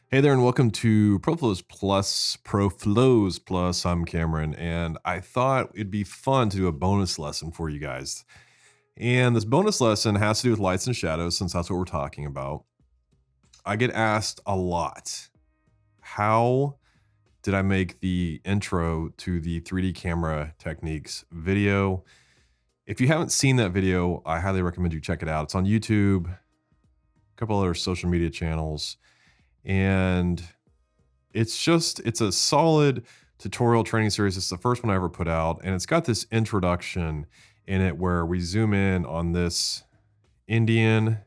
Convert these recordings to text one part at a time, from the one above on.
Hey there, and welcome to Proflows Plus. I'm Cameron, and I thought it'd be fun to do a bonus lesson for you guys. And this bonus lesson has to do with lights and shadows, since that's what we're talking about. I get asked a lot, how did I make the intro to the 3D camera techniques video? If you haven't seen that video, I highly recommend you check it out. It's on YouTube, a couple other social media channels, and it's a solid tutorial training series. It's the first one I ever put out, and it's got this introduction in it where we zoom in on this Indian.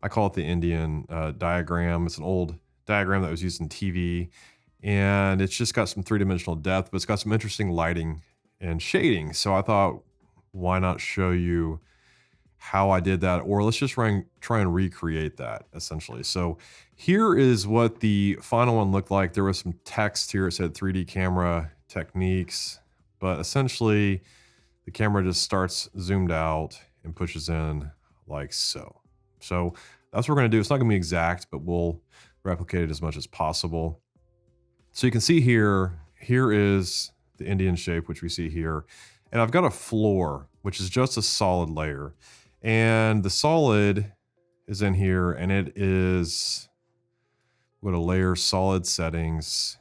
I call it the Indian diagram. It's an old diagram that was used in TV, and it's just got some three-dimensional depth, but it's got some interesting lighting and shading. So I thought, why not show you how I did that, or let's just try and recreate that essentially. So here is what the final one looked like. There was some text here. It said 3D camera techniques, but essentially the camera just starts zoomed out and pushes in like so. So that's what we're going to do. It's not going to be exact, but we'll replicate it as much as possible. So you can see here is the Indian shape, which we see here. And I've got a floor, which is just a solid layer. And the solid is in here, and it is, go to layer solid settings.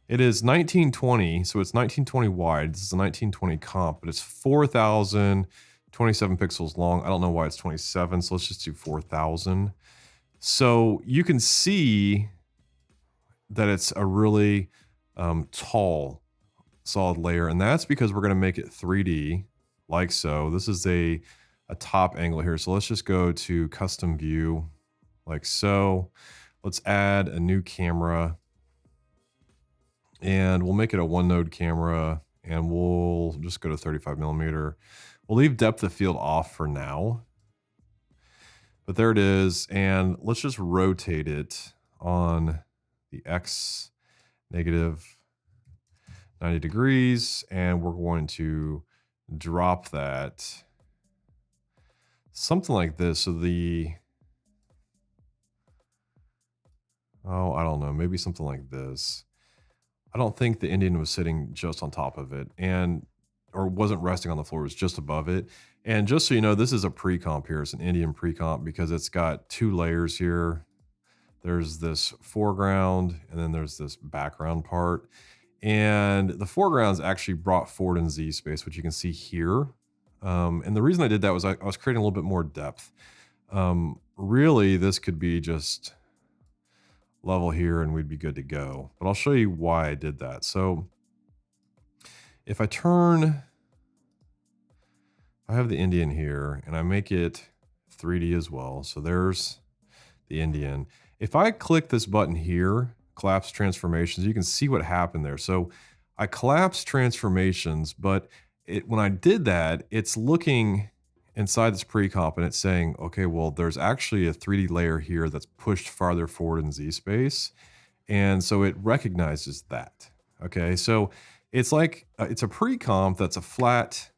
It is 1920, so it's 1920 wide. This is a 1920 comp, but it's 4,027 pixels long. I don't know why it's 27, so let's just do 4,000. So you can see that it's a really tall solid layer, and that's because we're going to make it 3D. Like so. This is a top angle here. So let's just go to custom view like so. Let's add a new camera, and we'll make it a one node camera, and we'll just go to 35 millimeter. We'll leave depth of field off for now, but there it is. And let's just rotate it on the X negative 90 degrees. And we're going to drop that something like this. So I don't know, maybe something like this. I don't think the Indian was sitting just on top of it, or wasn't resting on the floor, it was just above it. And just so you know, this is a pre-comp here. It's an Indian pre-comp because it's got two layers here. There's this foreground, and then there's this background part. And the foreground is actually brought forward in Z space, which you can see here. And the reason I did that was I was creating a little bit more depth. Really, this could be just level here and we'd be good to go. But I'll show you why I did that. So if I have the Indian here and I make it 3D as well. So there's the Indian. If I click this button here, collapse transformations, you can see what happened there. So I collapsed transformations, but when I did that, it's looking inside this pre-comp and it's saying, okay, well, there's actually a 3D layer here that's pushed farther forward in Z space. And so it recognizes that. Okay, so it's like, it's a pre-comp that's a flat,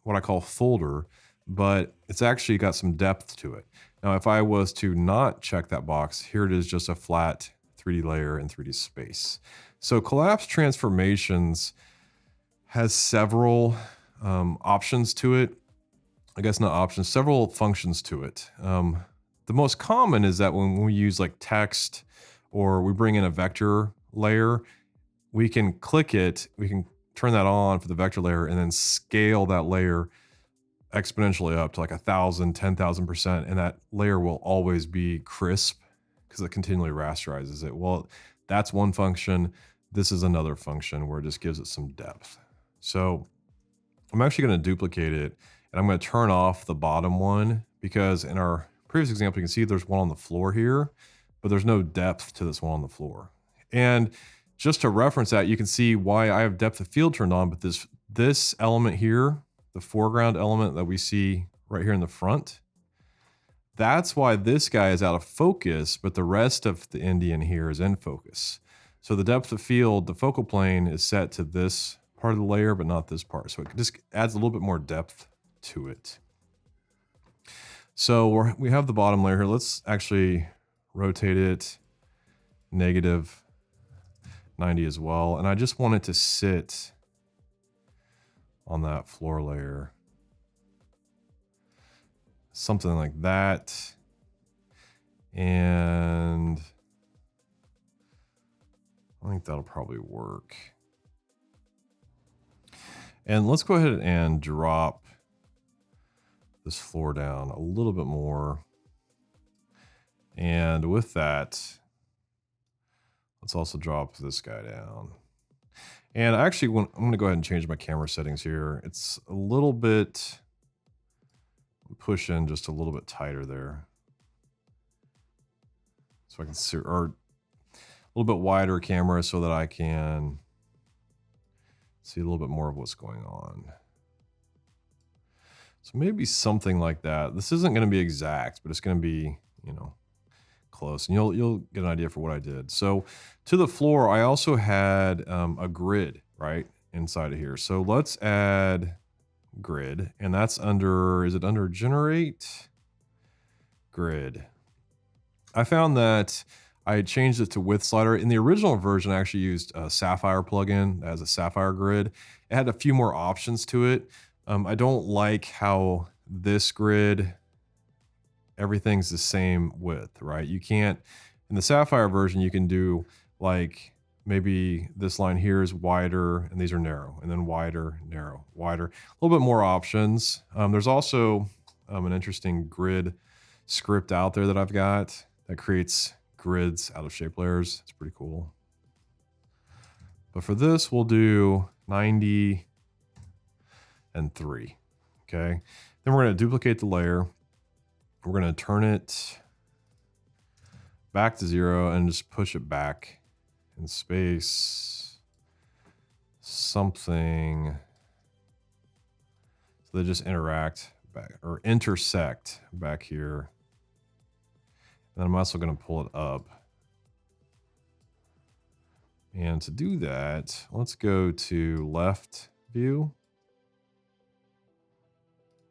what I call folder, but it's actually got some depth to it. Now, if I was to not check that box, here it is just a flat 3D layer in 3D space. So collapse transformations has several options to it. I guess not options, several functions to it. The most common is that when we use like text or we bring in a vector layer, we can click it, we can turn that on for the vector layer and then scale that layer exponentially up to like 1,000, 10,000%, and that layer will always be crisp because it continually rasterizes it. Well, that's one function. This is another function where it just gives it some depth. So I'm actually going to duplicate it, and I'm going to turn off the bottom one because in our previous example, you can see there's one on the floor here, but there's no depth to this one on the floor. And just to reference that, you can see why I have depth of field turned on, but this element here, the foreground element that we see right here in the front, that's why this guy is out of focus, but the rest of the Indian here is in focus. So the depth of field, the focal plane is set to this part of the layer, but not this part. So it just adds a little bit more depth to it. So we have the bottom layer here. Let's actually rotate it negative 90 as well. And I just want it to sit on that floor layer. Something like that. And I think that'll probably work. And let's go ahead and drop this floor down a little bit more. And with that, let's also drop this guy down. And actually, I'm going to go ahead and change my camera settings here. It's a little bit, push in just a little bit tighter there. So I can see, or a little bit wider camera so that I can see a little bit more of what's going on. So maybe something like that. This isn't going to be exact, but it's going to be, you know, close, and you'll get an idea for what I did. So to the floor, I also had a grid right inside of here. So let's add grid, and that's under, is it under generate grid? I found that I changed it to width slider. In the original version, I actually used a Sapphire plugin as a Sapphire grid. It had a few more options to it. I don't like how this grid, everything's the same width, right? You can't, in the Sapphire version, you can do like, maybe this line here is wider and these are narrow, and then wider, narrow, wider, a little bit more options. There's also an interesting grid script out there that I've got that creates grids out of shape layers. It's pretty cool. But for this, we'll do 90 and 3, okay? Then we're gonna duplicate the layer. We're gonna turn it back to 0 and just push it back in space something so they just interact back or intersect back here. And I'm also going to pull it up. And to do that, let's go to left view.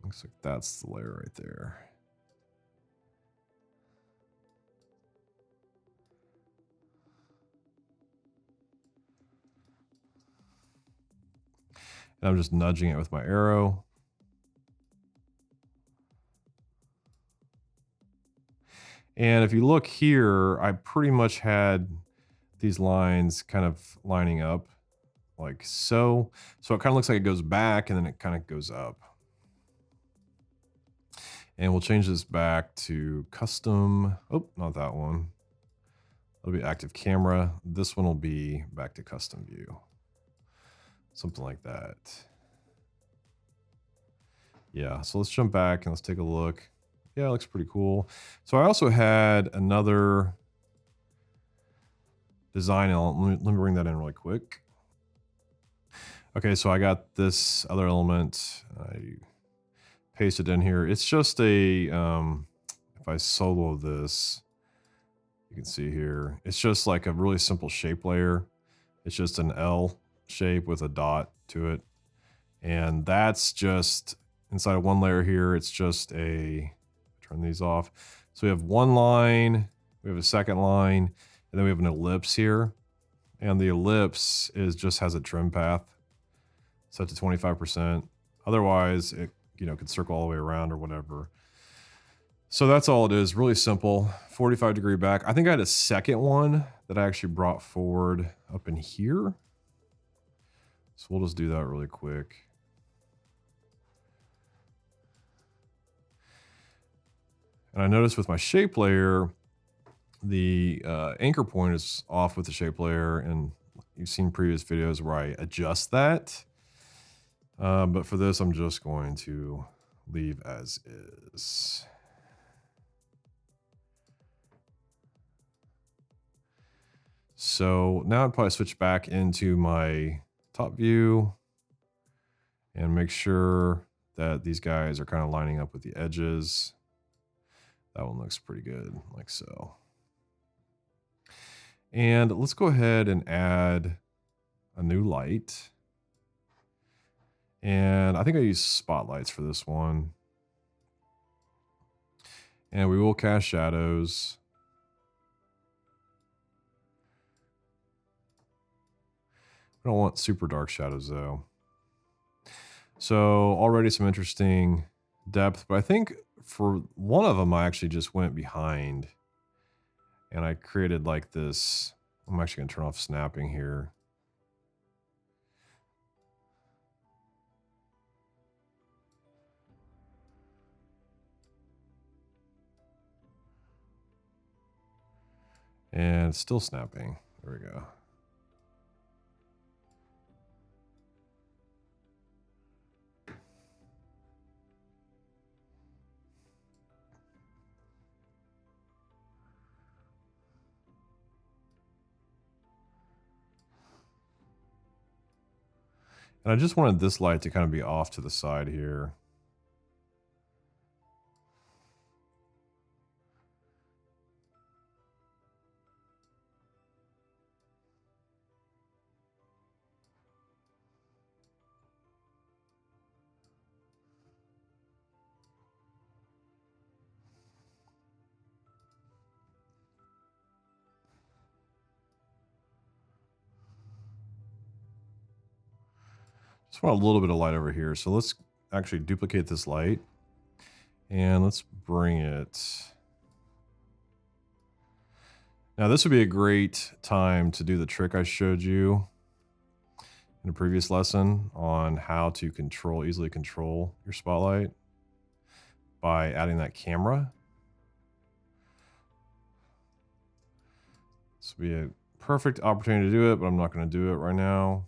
Looks like that's the layer right there. And I'm just nudging it with my arrow. And if you look here, I pretty much had these lines kind of lining up like so. So it kind of looks like it goes back and then it kind of goes up. And we'll change this back to custom. Oh, not that one. It'll be active camera. This one will be back to custom view. Something like that. Yeah, so let's jump back and let's take a look. Yeah, it looks pretty cool. So I also had another design element. Let me bring that in really quick. Okay, so I got this other element. I pasted in here. It's just a, if I solo this, you can see here, it's just like a really simple shape layer. It's just an L shape with a dot to it. And that's just inside of one layer here. It's just a, turn these off. So we have one line, we have a second line, and then we have an ellipse here. And the ellipse is just has a trim path set to 25%. Otherwise, it, you know, could circle all the way around or whatever. So that's all it is, really simple. 45-degree back. I think I had a second one that I actually brought forward up in here. So we'll just do that really quick. And I noticed with my shape layer, the anchor point is off with the shape layer, and you've seen previous videos where I adjust that. But for this, I'm just going to leave as is. So now I'd probably switch back into my top view and make sure that these guys are kind of lining up with the edges. That one looks pretty good, like so. And let's go ahead and add a new light. And I think I use spotlights for this one. And we will cast shadows. We don't want super dark shadows though. So already some interesting depth, but I think for one of them, I actually just went behind and I created like this. I'm actually gonna turn off snapping here. And it's still snapping. There we go. And I just wanted this light to kind of be off to the side here. Just want a little bit of light over here. So let's actually duplicate this light and let's bring it. Now this would be a great time to do the trick I showed you in a previous lesson on how to easily control your spotlight by adding that camera. This would be a perfect opportunity to do it, but I'm not going to do it right now.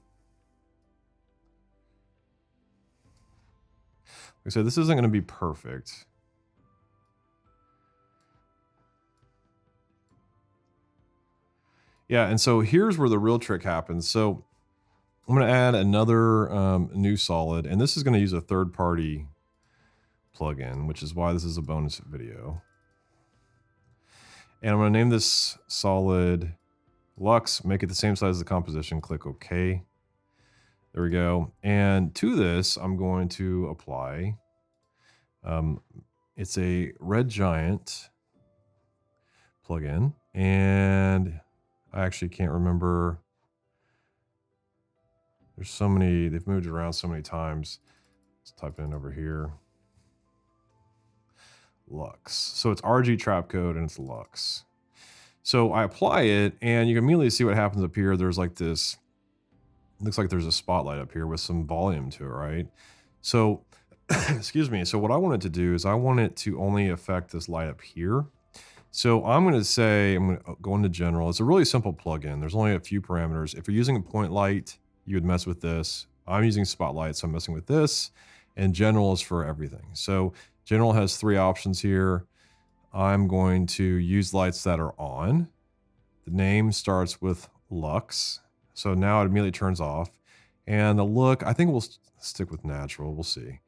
Like I said, this isn't going to be perfect. Yeah, and so here's where the real trick happens. So I'm going to add another new solid, and this is going to use a third-party plugin, which is why this is a bonus video. And I'm going to name this solid Lux, make it the same size as the composition, click OK. There we go. And to this, I'm going to apply, it's a Red Giant plugin, and I actually can't remember. There's so many, they've moved around so many times. Let's type in over here. Lux. So it's RG trap code and it's Lux. So I apply it and you can immediately see what happens up here. There's like this, looks like there's a spotlight up here with some volume to it, right? So, excuse me. So what I wanted to do is I want it to only affect this light up here. So I'm going to say, I'm going to go into general. It's a really simple plugin. There's only a few parameters. If you're using a point light, you would mess with this. I'm using spotlight, so I'm messing with this. And general is for everything. So general has 3 options here. I'm going to use lights that are on. The name starts with Lux. So now it immediately turns off. And the look, I think we'll stick with natural. We'll see.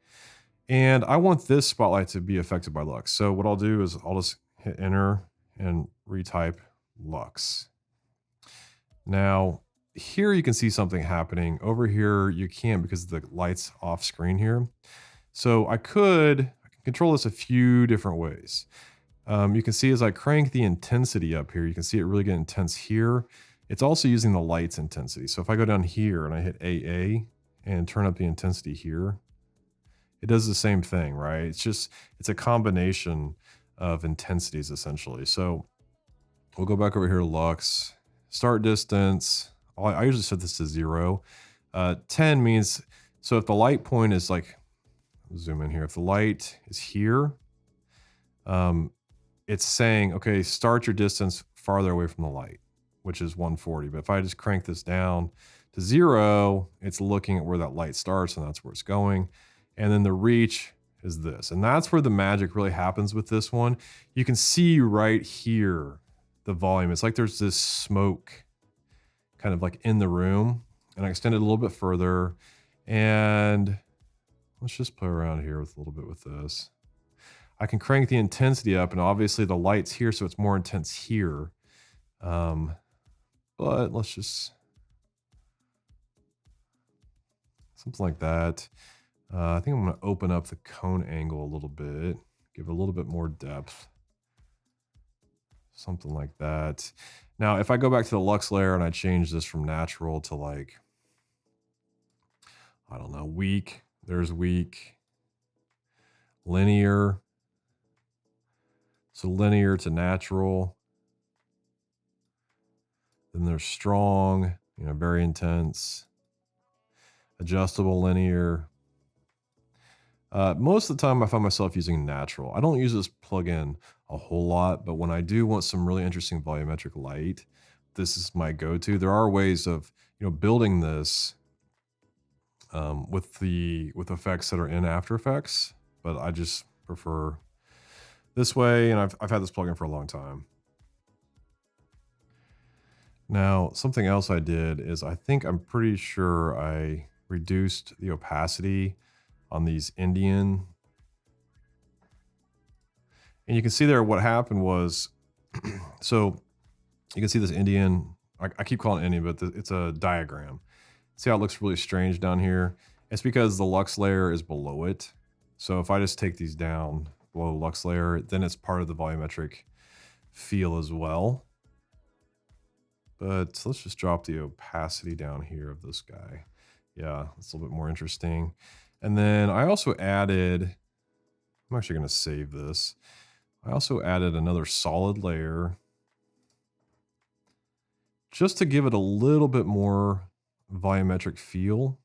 And I want this spotlight to be affected by Lux. So what I'll do is I'll just hit enter and retype Lux. Now, here you can see something happening. Over here, you can't because the light's off screen here. So I can control this a few different ways. You can see as I crank the intensity up here, you can see it really get intense here. It's also using the light's intensity. So if I go down here and I hit AA and turn up the intensity here, it does the same thing, right? It's a combination of intensities essentially. So we'll go back over here to Lux. Start distance, I usually set this to 0. 10 means, so if the light point is like, zoom in here, if the light is here, it's saying, okay, start your distance farther away from the light, which is 140. But if I just crank this down to 0, it's looking at where that light starts and that's where it's going. And then the reach is this. And that's where the magic really happens with this one. You can see right here, the volume. It's like there's this smoke kind of like in the room. And I extend it a little bit further. And let's just play around here with a little bit with this. I can crank the intensity up and obviously the light's here, so it's more intense here. But let's just, something like that. I think I'm going to open up the cone angle a little bit, give it a little bit more depth. Something like that. Now, if I go back to the Lux layer and I change this from natural to like I don't know, weak. There's weak. Linear. So linear to natural. Then there's strong, you know, very intense. Adjustable linear. Most of the time I find myself using natural. I don't use this plugin a whole lot, but when I do want some really interesting volumetric light, this is my go-to. There are ways of, you know, building this with effects that are in After Effects, but I just prefer this way, and I've had this plugin for a long time. Now, something else I did is I'm pretty sure I reduced the opacity on these Indian. And you can see there what happened was, so you can see this Indian, I keep calling it Indian, but it's a diagram. See how it looks really strange down here? It's because the Lux layer is below it. So if I just take these down below the Lux layer, then it's part of the volumetric feel as well. But let's just drop the opacity down here of this guy. Yeah, it's a little bit more interesting. And then I also added, I'm actually going to save this. I also added another solid layer just to give it a little bit more volumetric feel.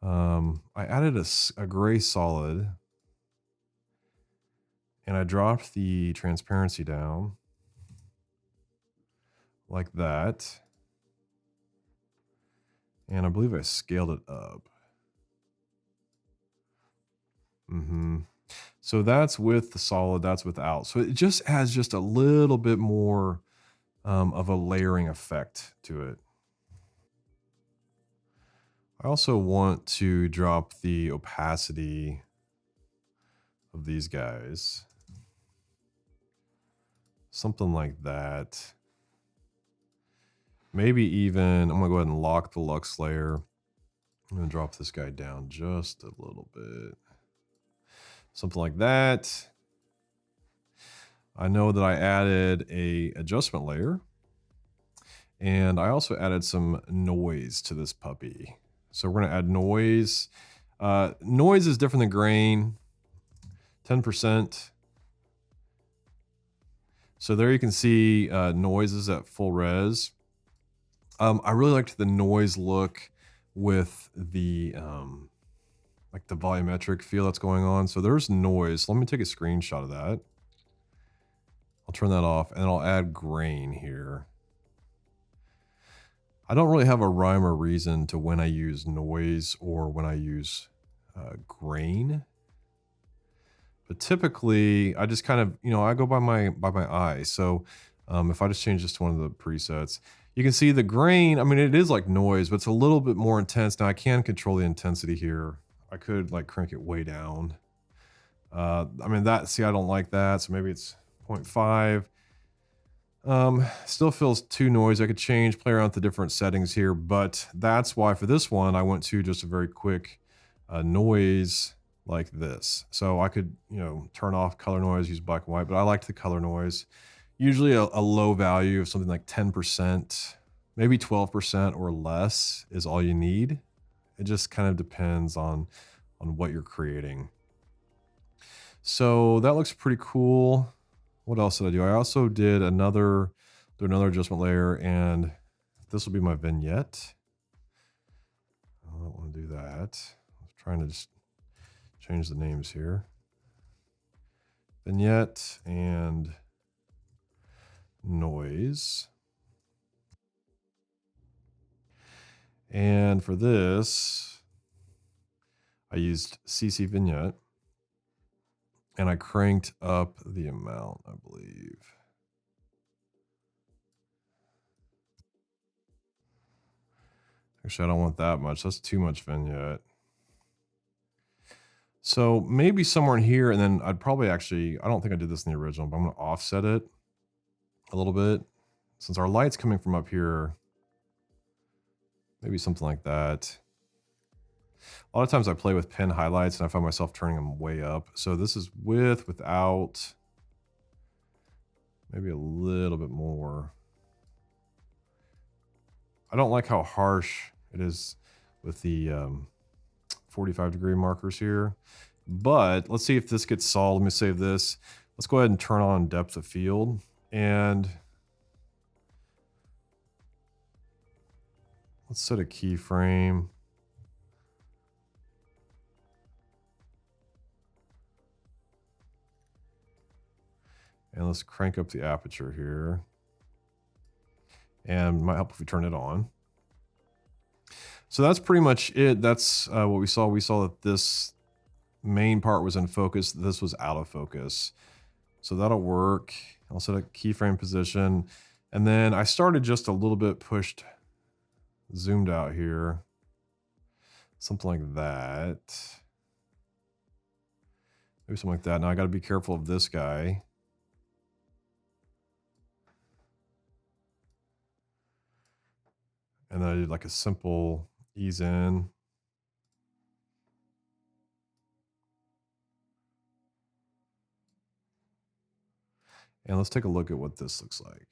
I added a gray solid, and I dropped the transparency down like that. And I believe I scaled it up. So that's with the solid, that's without. So it just adds just a little bit more of a layering effect to it. I also want to drop the opacity of these guys. Something like that. Maybe even, I'm gonna go ahead and lock the Lux layer. I'm gonna drop this guy down just a little bit. Something like that. I know that I added a adjustment layer, and I also added some noise to this puppy. So we're gonna add noise. Noise is different than grain, 10%. So there you can see noises at full res. I really liked the noise look with the like the volumetric feel that's going on. So there's noise. Let me take a screenshot of that. I'll turn that off, and I'll add grain here. I don't really have a rhyme or reason to when I use noise or when I use grain. But typically, I just kind of, you know, I go by my eye. So if I just change this to one of the presets, you can see the grain. I mean, it is like noise, but it's a little bit more intense. Now I can control the intensity here. I could like crank it way down. I mean, I don't like that. So maybe it's 0.5. Still feels too noisy. I could play around with the different settings here, but that's why for this one, I went to just a very quick noise like this. So I could, you know, turn off color noise, use black and white, but I liked the color noise. Usually a low value of something like 10%, maybe 12% or less is all you need. It just kind of depends on what you're creating. So that looks pretty cool. What else did I do? I also did another adjustment layer, and this will be my vignette. I don't want to do that. I was trying to just change the names here. Vignette and noise. And for this, I used CC Vignette, and I cranked up the amount, I believe. Actually, I don't want that much. That's too much vignette. So maybe somewhere in here, and then I'd probably actually, I don't think I did this in the original, but I'm going to offset it a little bit. Since our light's coming from up here, maybe something like that. A lot of times I play with pen highlights, and I find myself turning them way up. So this is with, without, maybe a little bit more. I don't like how harsh it is with the 45-degree markers here. But let's see if this gets solved. Let me save this. Let's go ahead and turn on depth of field. And let's set a keyframe. And let's crank up the aperture here. And it might help if we turn it on. So that's pretty much it. That's what we saw. We saw that this main part was in focus. This was out of focus. So that'll work. I'll set a keyframe position. And then I started just a little bit pushed, zoomed out here. Something like that. Maybe something like that. Now I got to be careful of this guy. And then I did like a simple ease in. And let's take a look at what this looks like.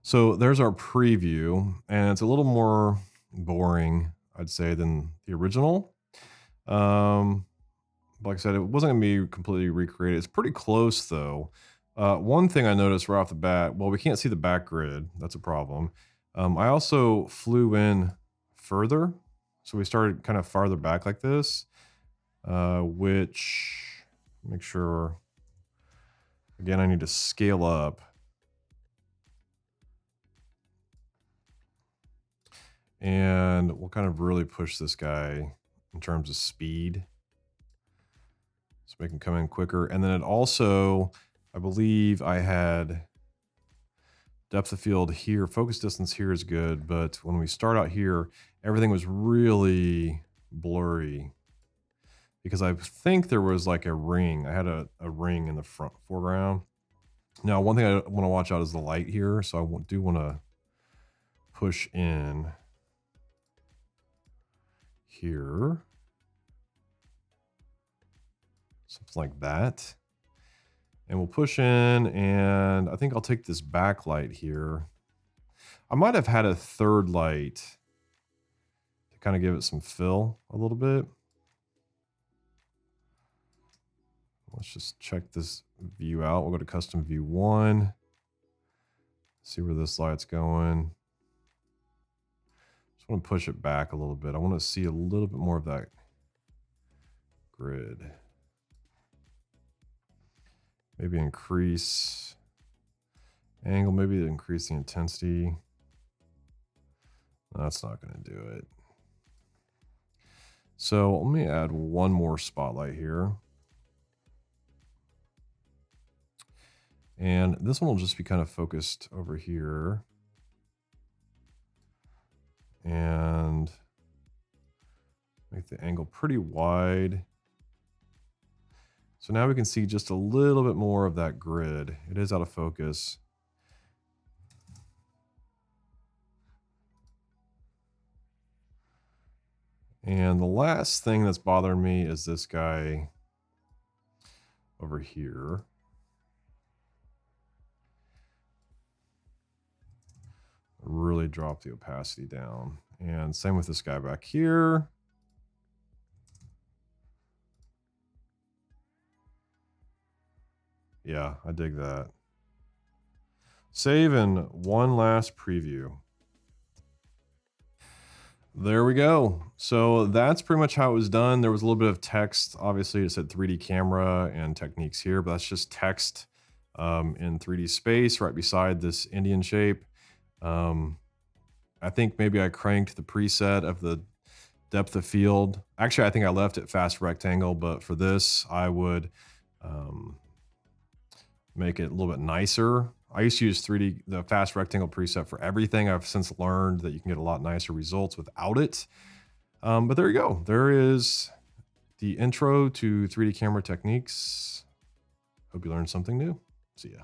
So there's our preview, and it's a little more boring, I'd say, than the original. Like I said, it wasn't going to be completely recreated. It's pretty close, though. One thing I noticed right off the bat, well, we can't see the back grid. That's a problem. I also flew in further. So we started kind of farther back like this, which, make sure, again, I need to scale up. And we'll kind of really push this guy in terms of speed. So make him come in quicker. And then it also, I believe I had depth of field here. Focus distance here is good, but when we start out here, everything was really blurry because I think there was like a ring. I had a ring in the foreground. Now, one thing I want to watch out is the light here. So I do want to push in here. Something like that. And we'll push in, and I think I'll take this backlight here. I might have had a third light to kind of give it some fill a little bit. Let's just check this view out. We'll go to custom view 1. See where this light's going. Just want to push it back a little bit. I want to see a little bit more of that grid. Maybe increase angle, maybe increase the intensity. No, that's not going to do it. So let me add one more spotlight here. And this one will just be kind of focused over here. And make the angle pretty wide. So now we can see just a little bit more of that grid. It is out of focus. And the last thing that's bothering me is this guy over here. Really drop the opacity down. And same with this guy back here. Yeah, I dig that. Save and one last preview. There we go. So that's pretty much how it was done. There was a little bit of text. Obviously, it said 3D camera and techniques here, but that's just text in 3D space right beside this Indian shape. I think maybe I cranked the preset of the depth of field. Actually, I think I left it fast rectangle, but for this, I would make it a little bit nicer. I used to use the fast rectangle preset for everything. I've since learned that you can get a lot nicer results without it. But there you go. There is the intro to 3D camera techniques. Hope you learned something new. See ya.